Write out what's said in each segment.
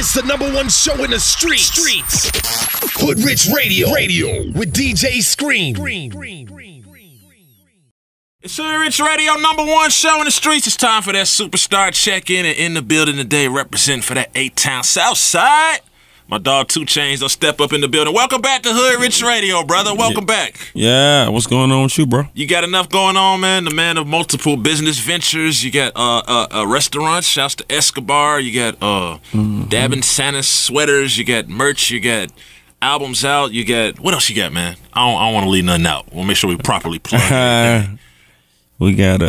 It's the #1 show in the streets. HoodRich Radio with DJ Scream. It's HoodRich Radio, #1 show in the streets. It's time for that superstar check-in, and in the building today, representing for that 8-Town South Side, my dog 2 Chainz. They'll step up in the building. Welcome back to HoodRich Radio, brother. Welcome back. Yeah, what's going on with you, bro? You got enough going on, man. The man of multiple business ventures. You got restaurants. Shouts to Escobar. You got Dabbin Santa sweaters. You got merch. You got albums out. You got what else? You got, man? I don't want to leave nothing out. We'll make sure we properly plug it. We got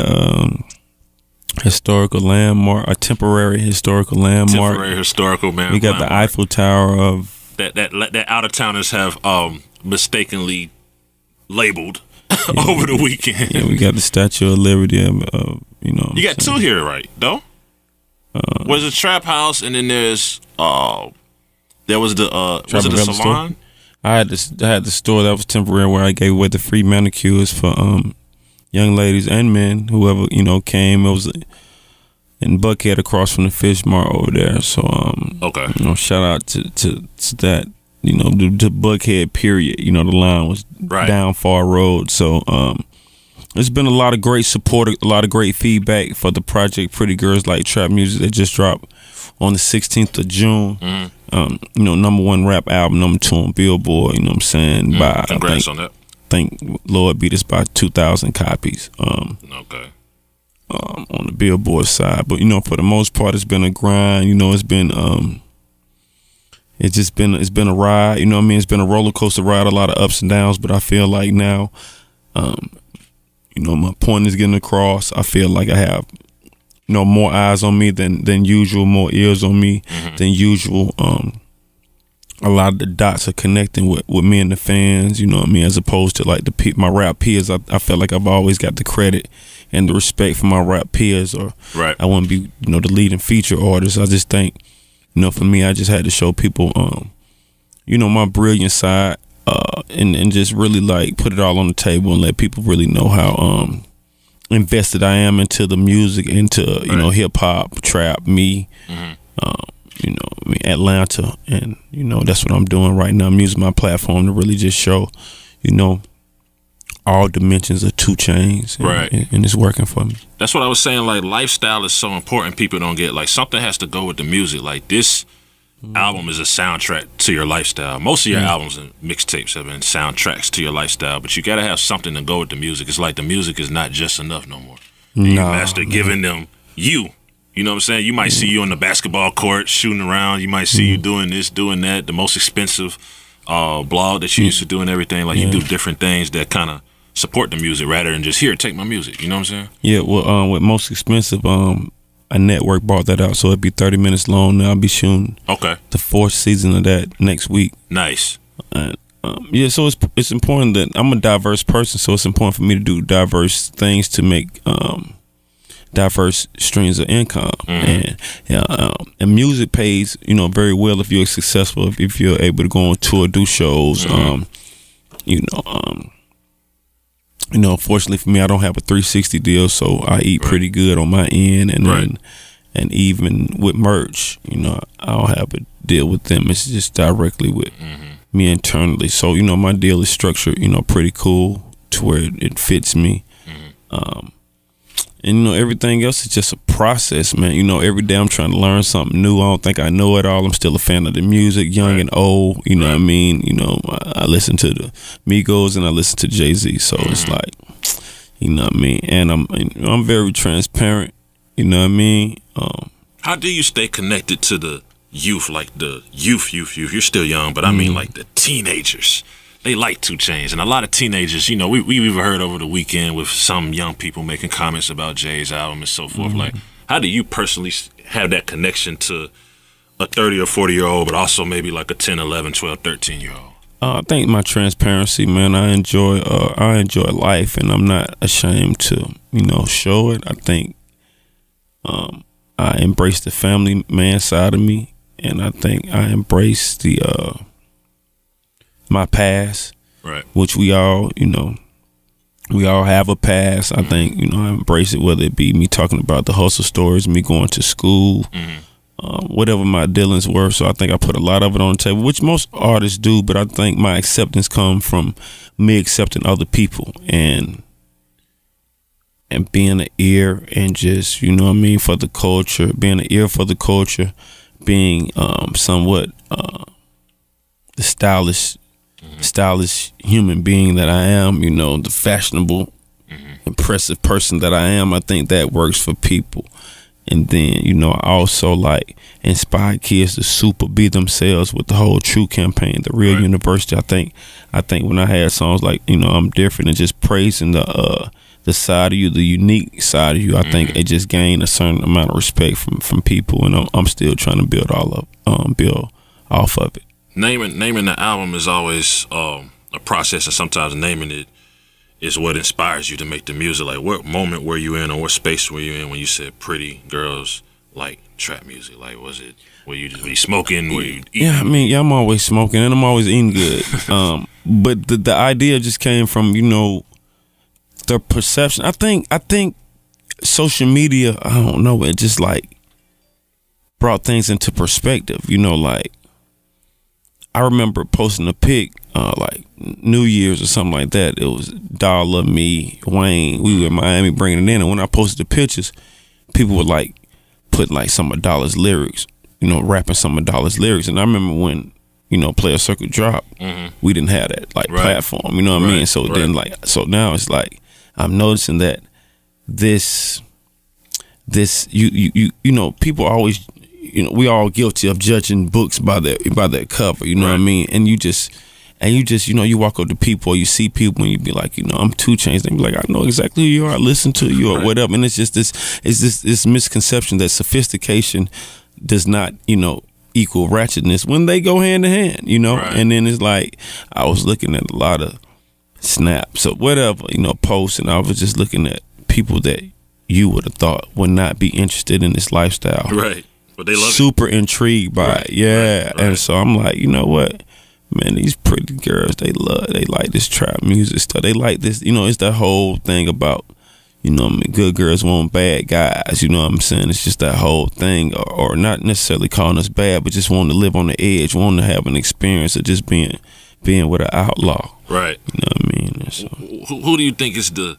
historical landmark, a temporary historical landmark. Temporary historical, man. We got landmark. The Eiffel Tower of that out of towners have mistakenly labeled over the weekend. Yeah, we got the Statue of Liberty. You know, you got 2 here, right? Though. Was a trap house, and then there was the was it the salon? Store? I had the store that was temporary where I gave away the free manicures for young ladies and men, whoever came. It was in Buckhead across from the Fish Mart over there. So okay, shout out to that. The Buckhead period. The line was down Far Road. So there's been a lot of great support, a lot of great feedback for the project Pretty Girls Like Trap Music that just dropped on the 16th of June. #1 rap album, #2 on Billboard. You know what I'm saying? By congrats on that. I think Lord beat us by 2,000 copies. Okay. On the Billboard side, but for the most part, it's been a grind. It's been it's been a ride. It's been a roller coaster ride, a lot of ups and downs. But I feel like now, my point is getting across. I feel like I have more eyes on me than usual, more ears on me than usual. A lot of the dots are connecting with me and the fans, as opposed to like my rap peers. I feel like I've always got the credit and the respect for my rap peers, or I wouldn't be, the leading feature artist. I just think, for me, I just had to show people, my brilliant side, and just really like put it all on the table and let people really know how invested I am into the music, into hip hop, trap, me. Atlanta, and that's what I'm doing right now. I'm using my platform to really just show, all dimensions of 2 Chainz, and it's working for me. That's what I was saying. Like, lifestyle is so important. People don't get, like, something has to go with the music. Like, this album is a soundtrack to your lifestyle. Most of your albums and mixtapes have been soundtracks to your lifestyle, but you gotta have something to go with the music. It's like the music is not just enough no more. You master giving them you. You know what I'm saying? You might see you on the basketball court shooting around. You might see you doing this, doing that. The most expensive blog that you used to do and everything. Like, you do different things that kind of support the music rather than just, here, take my music. You know what I'm saying? Yeah, well, with most expensive, a network bought that out, so it'd be 30 minutes long. Now I'll be shooting the 4th season of that next week. Nice. Yeah, so it's important that I'm a diverse person, so it's important for me to do diverse things to make diverse streams of income, and music pays very well if you're successful, if you're able to go on tour, do shows. Fortunately for me, I don't have a 360 deal, so I eat pretty good on my end, and and even with merch, I don't have a deal with them. It's just directly with me internally. So my deal is structured pretty cool to where it fits me. And everything else is just a process, man. Every day I'm trying to learn something new. I don't think I know it all. I'm still a fan of the music, young and old. You know what I mean? I listen to the Migos and I listen to Jay-Z. So it's like, what I mean? And I'm very transparent. You know what I mean? How do you stay connected to the youth, like the youth? You're still young, but I mean like the teenagers. They like 2 Chainz, and a lot of teenagers, we've even heard over the weekend with some young people making comments about Jay's album and so forth. Like, how do you personally have that connection to a 30 or 40-year-old, but also maybe like a 10, 11, 12, 13-year-old? I think my transparency, man. I enjoy life, and I'm not ashamed to, show it. I think I embrace the family man side of me, and I think I embrace the my past, which we all, we all have a past. I think, I embrace it, whether it be me talking about the hustle stories, me going to school, whatever my dealings were. So I think I put a lot of it on the table, which most artists do. But I think my acceptance comes from me accepting other people and being an ear and just, you know what I mean, for the culture, being an ear for the culture, being somewhat the stylish human being that I am, you know, the fashionable, impressive person that I am. I think that works for people. And then, you know, I also like inspire kids to super be themselves with the whole True campaign, the Real University. I think when I had songs like, you know, I'm different and just praising the side of you, the unique side of you, I think it just gained a certain amount of respect from people, and I'm still trying to build off of it. Naming the album is always a process, and sometimes naming it is what inspires you to make the music. Like, what moment were you in, or what space were you in when you said pretty girls like trap music? Like, were you smoking? Were you eating? Yeah, I mean, I'm always smoking and I'm always eating good. But the idea just came from, you know, the perception. I think social media, I don't know, it just like brought things into perspective. You know, like I remember posting a pic like New Year's or something like that. It was Dollar, me, Wayne. We were in Miami bringing it in, and when I posted the pictures, people would like put like some of Dollar's lyrics, you know, rapping some of Dollar's lyrics. And I remember when, you know, Player Circle dropped, we didn't have that like platform. You know what I mean? So then so now it's like I'm noticing that this you know, people always, you know, we all guilty of judging books by their cover, you know what I mean? And you just, you know, you walk up to people or you see people and you be like, you know, I'm 2 Chainz. They be like, I know exactly who you are. I listen to you or whatever. And it's just this misconception that sophistication does not, you know, equal ratchetness when they go hand in hand, you know? And then it's like, I was looking at a lot of snaps or whatever, you know, posts, and I was just looking at people that you would have thought would not be interested in this lifestyle. Right. But they love super intrigued by it. Yeah. And so I'm like, you know what? Man, these pretty girls, they like this trap music stuff. They like this, you know, it's that whole thing about, you know, I mean, good girls want bad guys, you know what I'm saying? It's just that whole thing, or not necessarily calling us bad, but just wanting to live on the edge, wanting to have an experience of just being with an outlaw. Right. You know what I mean? And so, who do you think is the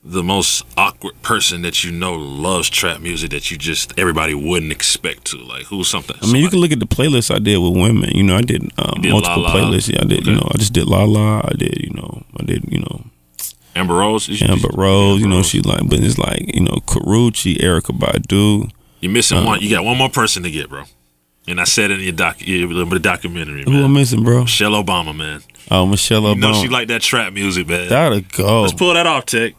most awkward person that you know loves trap music that you just everybody wouldn't expect to? Like, who's something? I mean, you can look at the playlist I did with women. You know, I did multiple playlists. Yeah, I did. Okay. You know, I just did La La. I did. You know, Amber Rose. Amber Rose. You know, she like, but it's like, you know, Karuchi, Erykah Badu. You're missing one. You got one more person to get, bro. And I said it in your documentary. Man. Who I'm missing, bro? Michelle Obama, man. Oh, Michelle Obama. You know she like that trap music, man. That'll go. Let's pull that off, Tech.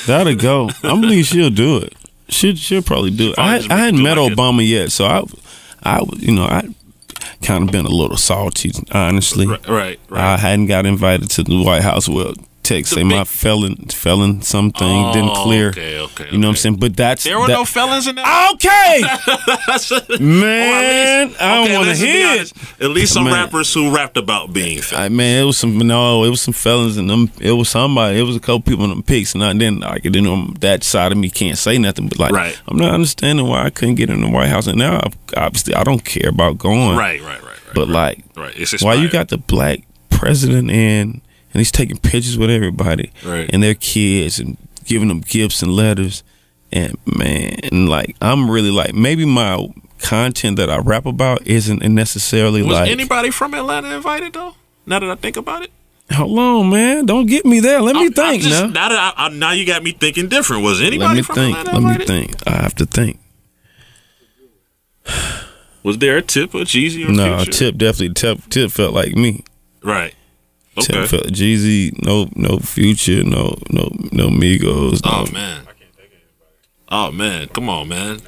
That'll go. I believe she'll do it. She'll probably do it. I hadn't met Obama yet, so I you know, I kind of been a little salty, honestly. Right. I hadn't got invited to the White House. Well, text say my felon something didn't clear. Okay. You know what I'm saying? But there were no felons in that. Okay, man, I don't want to hear it. At least some rappers who rapped about being felons. Man, it was some felons in them. It was somebody. It was a couple people in them pics, and I didn't that side of me can't say nothing. But like, I'm not understanding why I couldn't get in the White House, and now obviously I don't care about going. Right. But It's why you got the black president in? And he's taking pictures with everybody and their kids and giving them gifts and letters. And man, and like, I'm really like, maybe my content that I rap about isn't necessarily Was like. Was anybody from Atlanta invited though? Now that I think about it. Hold on, man. Don't get me there. Let me think now. Now you got me thinking different. Was anybody from Atlanta invited? Let me think. I have to think. Was there a Tip or Jeezy or No, Future? Tip definitely. Tip felt like me. Right. Okay. Tip felt Jeezy, no Future, no Migos. No. Oh man. I can't think of anybody. Oh man, come on, man.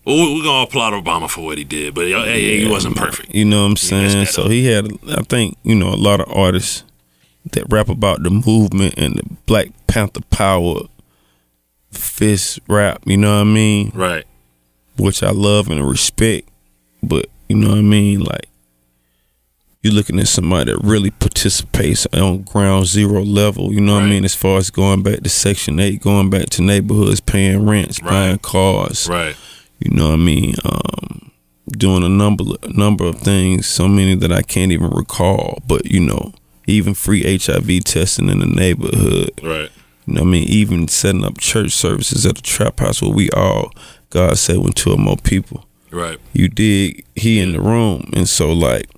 Well, we're gonna applaud Obama for what he did, but he wasn't perfect. You know what I'm saying? So he had, I think, you know, a lot of artists that rap about the movement and the Black Panther power, fist rap. You know what I mean? Right. Which I love and respect, but you know what I mean, like. You're looking at somebody that really participates on ground zero level, you know what I mean? As far as going back to Section 8, going back to neighborhoods, paying rents, buying cars. Right. you know what I mean, doing a number of things, so many that I can't even recall. But you know, even free HIV testing in the neighborhood, right? You know what I mean, even setting up church services at the trap house where we all, God said, when 2 or more people, right? You dig, he in the room, and so like.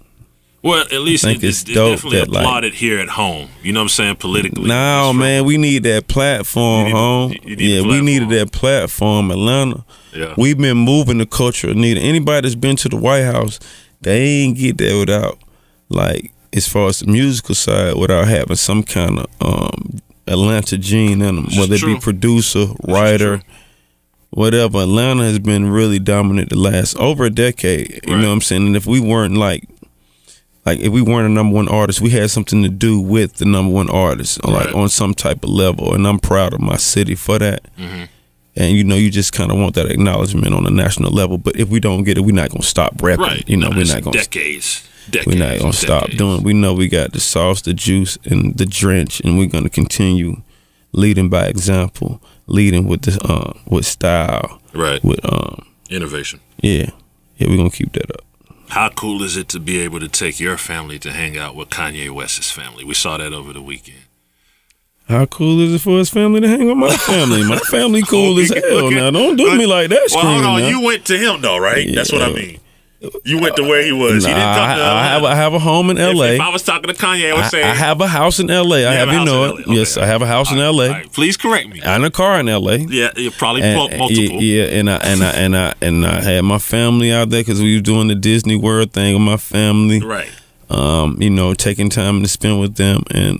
Well, at least it's definitely applauded here at home. You know what I'm saying? Politically. No, man, we need that platform, home. We needed that platform, Atlanta. Yeah. We've been moving the culture. Anybody that's been to the White House, they ain't get there without, like, as far as the musical side, without having some kind of Atlanta gene in them, whether it be producer, writer, whatever. Atlanta has been really dominant the last over a decade. You know what I'm saying? And if we weren't like if we weren't a #1 artist, we had something to do with the #1 artist, like on some type of level. And I'm proud of my city for that. And you know, you just kind of want that acknowledgement on a national level. But if we don't get it, we're not gonna stop rapping. Right. You know, we're not gonna decades. We're not gonna stop doing. We know we got the sauce, the juice, and the drench, and we're gonna continue leading by example, leading with this with style, right? With innovation. Yeah, we're gonna keep that up. How cool is it to be able to take your family to hang out with Kanye West's family? We saw that over the weekend. How cool is it for his family to hang with my family? My family cool as hell. Now, don't do me like that. Well, hold on. Now. You went to him though, right? Yeah. That's what I mean. You went to where he was. Nah, he didn't come to I have a home in L.A. If I was talking to Kanye, I would say I have a house in L.A. I have you know it. Okay. Yes, I have a house in L.A. Right. Please correct me. And a car in L.A. Yeah, probably multiple. Yeah, and I had my family out there because we were doing the Disney World thing with my family. Right. You know, taking time to spend with them, and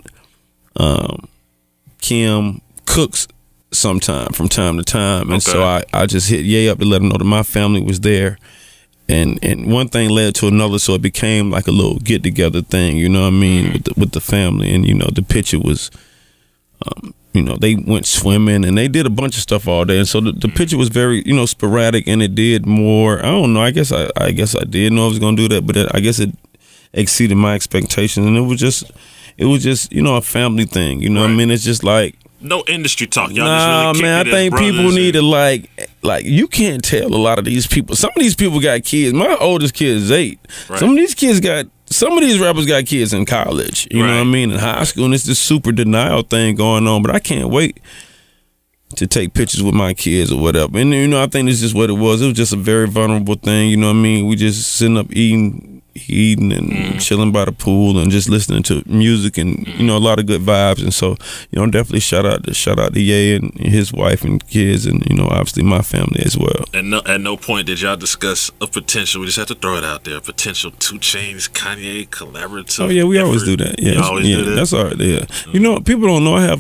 Kim cooks sometime from time to time, and so I just hit Ye up to let him know that my family was there. And one thing led to another, so it became like a little get together thing, you know what I mean, with the family. And you know, the picture was, you know, they went swimming and they did a bunch of stuff all day, and so the picture was very, you know, sporadic, and it did more. I don't know. I guess I did know I was gonna do that, but I guess it exceeded my expectations, and it was just you know, a family thing, you know what I mean. It's just like. No industry talk. Y'all just really man, I think people need to like you can't tell a lot of these people. Some of these people got kids. My oldest kid is 8. Right. Some of these rappers got kids in college. You know what I mean? In high school, and it's this super denial thing going on. But I can't wait to take pictures with my kids or whatever. And you know, I think it's just what it was. It was just a very vulnerable thing. You know what I mean? We just sitting up eating and chilling by the pool and just listening to music, and you know, a lot of good vibes. And so, you know, definitely shout out to Ye and his wife and kids, and you know, obviously my family as well. And at no point did y'all discuss a potential, we just have to throw it out there, a potential 2 Chainz Kanye collaborative. Oh yeah, we always do that. Yeah, do that? That's all right. Yeah, you know, people don't know I have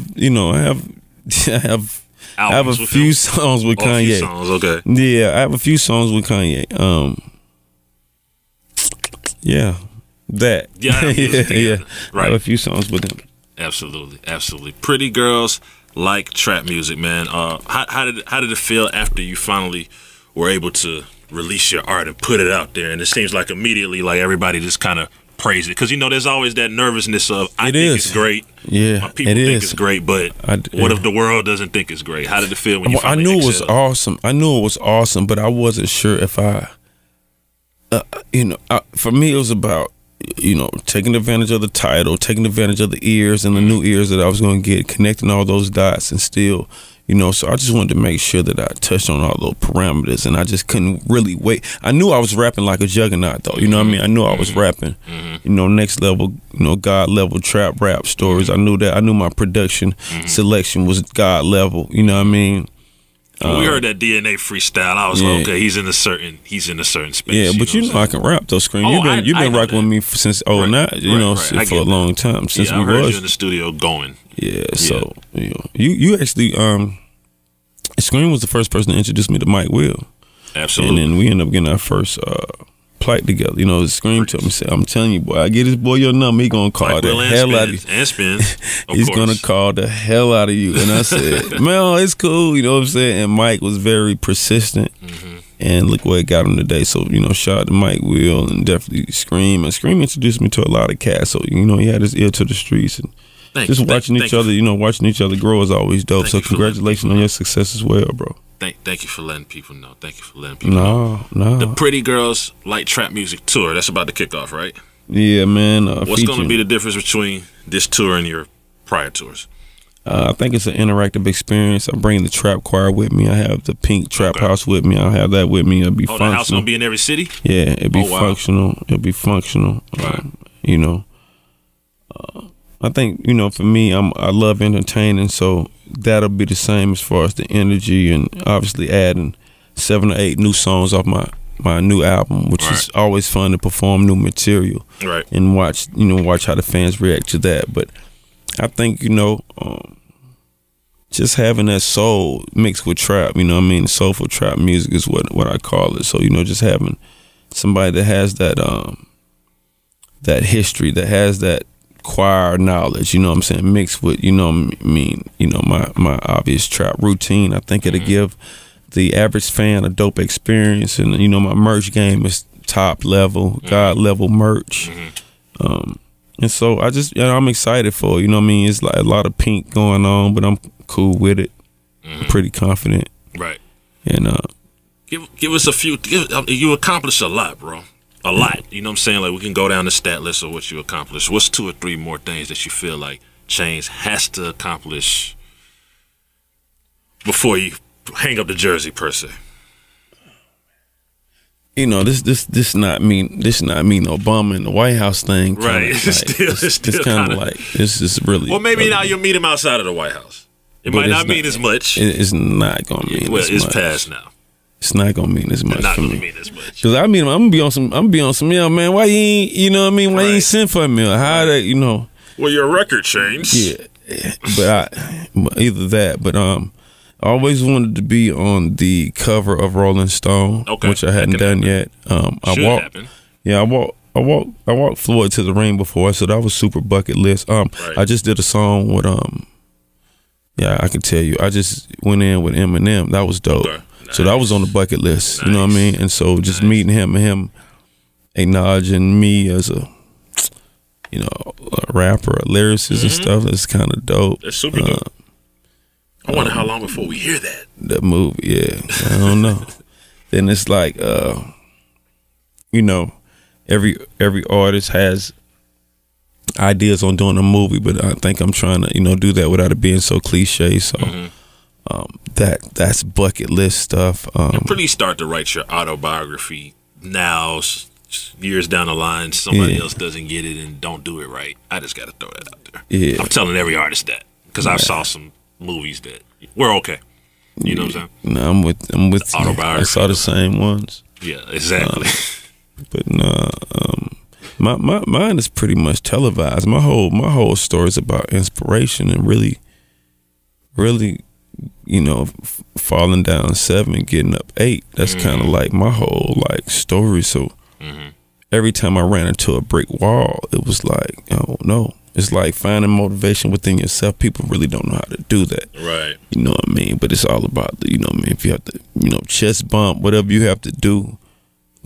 a few songs with Kanye. A few songs, okay. Yeah, I have a few songs with Kanye. Yeah, that. Yeah. Right. I have a few songs with him. Absolutely. Pretty girls like trap music, man. How did it feel after you finally were able to release your art and put it out there? And it seems like immediately, like everybody just kind of praised it, because you know, there's always that nervousness of I think it's great. Yeah, my people think it's great, but what if the world doesn't think it's great? How did it feel when you finally I knew it was awesome. I knew it was awesome, but I wasn't sure if for me, it was about, you know, taking advantage of the title, taking advantage of the ears and the new ears that I was going to get, connecting all those dots, and still, you know, so I just wanted to make sure that I touched on all those parameters, and I just couldn't really wait. I knew I was rapping like a juggernaut, though, you know what I mean? I knew I was rapping, you know, next level, you know, God level trap rap stories. I knew that. I knew my production selection was God level, you know what I mean? When we heard that DNA freestyle, I was like, okay, he's in a certain space. Yeah, but you know I can rap though, Scream. You've been rocking with me since you know, for a long time, since we heard you in the studio going. Yeah, so you know, you actually Scream was the first person to introduce me to Mike Will. Absolutely. And then we ended up getting our first plight together. You know, Scream told me, said, I'm telling you, boy, I get this boy your number, he gonna call the hell out of you. And Spin. He's gonna call the hell out of you. And I said, man, it's cool, you know what I'm saying? And Mike was very persistent. And look where it got him today. So, you know, shout out to Mike Will and definitely Scream. And Scream introduced me to a lot of cats. So, you know, he had his ear to the streets, and watching each other, you know, watching each other grow is always dope. So congratulations on your success as well, bro. Thank you for letting people know. Thank you for letting people know. No. The Pretty Girls Like Trap Music Tour, that's about to kick off, right? Yeah, man. What's going to be the difference between this tour and your prior tours? I think it's an interactive experience. I'm bringing the trap choir with me. I have the pink trap house with me. I'll have that with me. It'll be functional. The house gonna be in every city? Yeah, it'll be functional. It'll be functional. Right. You know, I think, you know, for me, I love entertaining, so that'll be the same as far as the energy, and obviously adding 7 or 8 new songs off my new album, which is always fun to perform new material, and watch how the fans react to that. But I think, you know, just having that soul mixed with trap, you know what I mean? Soulful trap music is what I call it. So, you know, just having somebody that has that that history, that has that choir knowledge, you know what I'm saying, mixed with, you know what I mean, you know, my obvious trap routine, I think it'll give the average fan a dope experience. And, you know, my merch game is top level, God level merch. And so I'm excited for it, you know what I mean? It's like a lot of pink going on, but I'm cool with it. I'm pretty confident. Right. And give us a few. You accomplished a lot, bro. A lot. You know what I'm saying? Like, we can go down the stat list of what you accomplished. What's 2 or 3 more things that you feel like Chainz has to accomplish before you hang up the jersey, per se? You know, this not mean Obama and the White House thing. Right. It's kind of like, this is really. Well, maybe now you'll meet him outside of the White House. It might not mean as much. It's not gonna mean. Well, as it's much. past now. It's not gonna mean as much. It's not for gonna me. mean as much. Cause I mean, I'm gonna be on some. Yo, man, why you ain't? You know what I mean? Why you ain't sent for me? Or how that? You know. Well, your record changed. Yeah, but either that. But I always wanted to be on the cover of Rolling Stone, which I hadn't done yet. I walked Floyd to the ring before, so that was super bucket list. I just did a song with yeah, I can tell you, I just went in with Eminem. That was dope. Okay. Nice. So that was on the bucket list. Nice. You know what I mean? And so just meeting him and him acknowledging me as a, you know, a rapper, a lyricist and stuff, that's kind of dope. That's super dope. I wonder how long before we hear that. That movie, yeah. I don't know. Then it's like, you know, every artist has ideas on doing a movie, but I think I'm trying to, you know, do that without it being so cliche. So that's bucket list stuff. You pretty start to write your autobiography now, years down the line, somebody else doesn't get it and don't do it right. I just got to throw that out there. Yeah. I'm telling every artist that, because I saw some movies that we're okay. You know what I'm saying? No, I'm with you. I saw the same ones. Yeah, exactly. But no, mine is pretty much televised. My whole story is about inspiration and really, you know, falling down 7, getting up 8. That's kind of like my whole like story. So every time I ran into a brick wall, it was like, oh no. It's like finding motivation within yourself. People really don't know how to do that. Right. You know what I mean? But it's all about the, you know what I mean? If you have to, you know, chest bump, whatever you have to do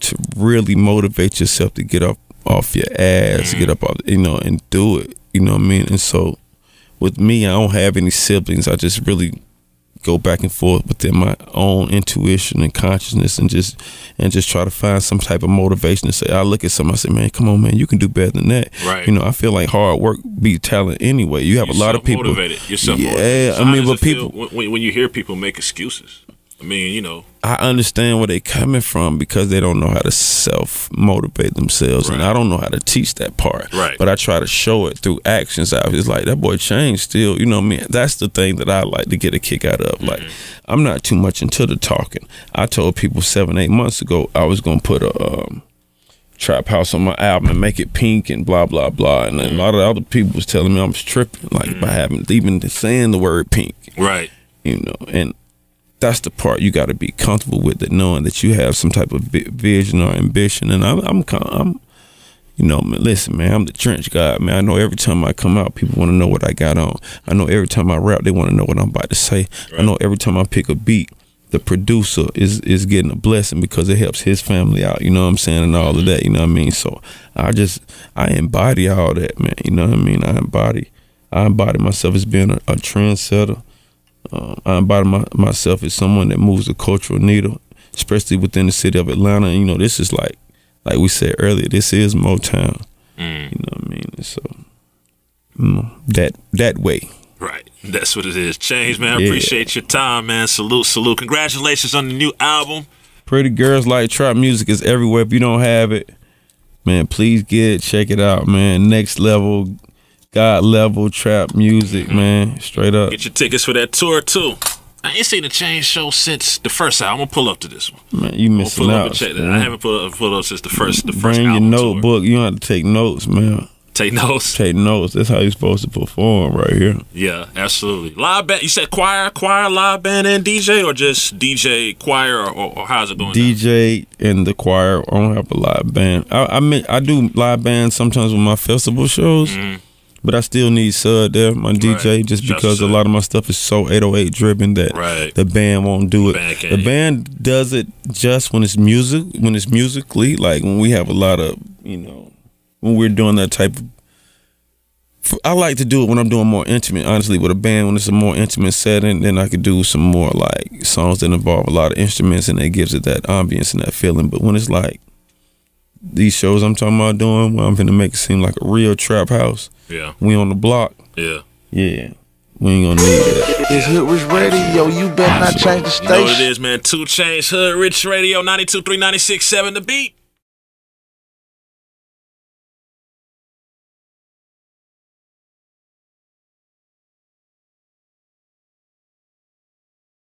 to really motivate yourself to get off your ass, get up off, you know, and do it. You know what I mean? And so with me, I don't have any siblings. I just really go back and forth within my own intuition and consciousness, and just try to find some type of motivation to say, I look at something, I say, man, come on, man, you can do better than that. Right. You know, I feel like hard work beats talent anyway. You have a lot of people motivated. You're yeah, so I mean, but people when you hear people make excuses, I mean, you know, I understand where they coming from because they don't know how to self-motivate themselves, and I don't know how to teach that part. Right. But I try to show it through actions. It's like, that boy Chainz still, you know what I mean? That's the thing that I like to get a kick out of. Like, I'm not too much into the talking. I told people 7-8 months ago I was going to put a trap house on my album and make it pink and blah, blah, blah. And a lot of other people was telling me I was tripping, like, by having even saying the word pink. Right. You know, and that's the part you got to be comfortable with, it, knowing that you have some type of vision or ambition. And I'm you know, man, listen, man, I'm the trench guy, man. I know every time I come out, people want to know what I got on. I know every time I rap, they want to know what I'm about to say. Right. I know every time I pick a beat, the producer is getting a blessing because it helps his family out, you know what I'm saying, and all of that, you know what I mean? So I embody all that, man, you know what I mean? I embody myself as being a trendsetter, I embody myself as someone that moves the cultural needle, especially within the city of Atlanta. And, you know, this is like we said earlier, this is Motown. You know what I mean? And so that way. Right. That's what it is. Chainz, man, I appreciate your time, man. Salute. Congratulations on the new album. Pretty Girls Like Trap Music is everywhere. If you don't have it, man, please check it out, man. Next level, God level trap music, man. Straight up. Get your tickets for that tour too. I ain't seen the Chainz show since the first album. I'm gonna pull up to this one. Man, you missing out. Check that. I haven't pulled up since the first Bring album your notebook. Tour. You don't have to take notes, man. Take notes. Take notes. That's how you're supposed to perform right here. Yeah, absolutely. Live band. You said choir, live band, and DJ, or just DJ, choir, or how's it going? DJ and the choir. I don't have a live band. I do live bands sometimes with my festival shows, but I still need Sud there, my DJ, just because a lot of my stuff is so 808 driven that the band won't do it. The band does it just when it's musically, like when we have a lot of, you know, when we're doing that type of, I like to do it when I'm doing more intimate, honestly, with a band. When it's a more intimate setting, then I could do some more like songs that involve a lot of instruments, and it gives it that ambience and that feeling. But when it's like these shows I'm talking about doing, where I'm gonna make it seem like a real trap house, we on the block, we ain't gonna need that. It's HoodRich Radio. You better not change the station. You know what it is, man. 2 Chainz, HoodRich Radio, 92.3, 96.7 The Beat.